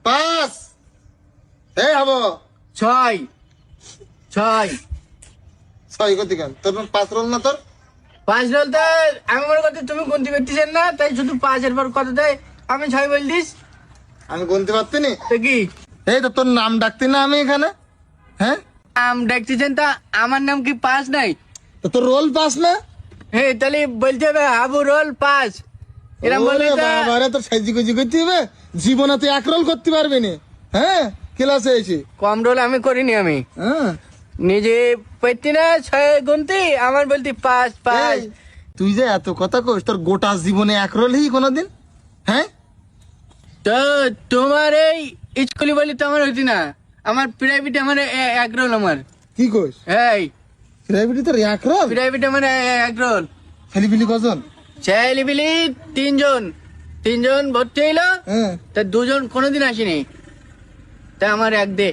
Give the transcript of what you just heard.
5 এই হবো ছয় ছয় 6 কত কেন তোর 5 রোল না তোর? 5 রোল তো আমি মনে করছি তুমি গুনতে পারতেছেন না, তাই শুধু 5 এর পর কত দেয় আমি 6 বল দিস। আমি গুনতে পারতি নি? তো কি এই তো তোর নাম ডাকতি না আমি এখানে? হ্যাঁ আম ডাকতেছেন, তা আমার নাম কি 5 নাই? তো তোর রোল 5 না? হ্যাঁ তাহলে বলতে হবে হাবু রোল 5 এরকম বললে তো। বাবারে তোর সাইজি গুজি করতে হবে, জীবনে তুই 1 রোল করতে পারবি না। হ্যাঁ ক্লাসে এসে কম রোল আমি করিনি, আমি হ্যাঁ নিজে পাইতি না 6 গুনতি, আমার বলতি 5 এই, 5। তুই যে এত কথা কইস, তোর গোটা জীবনে 1 রোলই কোনোদিন? হ্যাঁ তো তোমার এই স্কুলে বলি তো আমার হইতি না, আমার প্রাইভেট আমার 1 রোল আমার। কি কইস? এই প্রাইভেটে তোর 1 রোল? প্রাইভেট আমার 1 রোল। ছেলেপিলি কজন? ছেলেপিলি 3 জন, 3 জন ভর্তি হইলো, হ্যাঁ তা 2 জন কোনোদিন আসেনি, তা আমার 1 দে।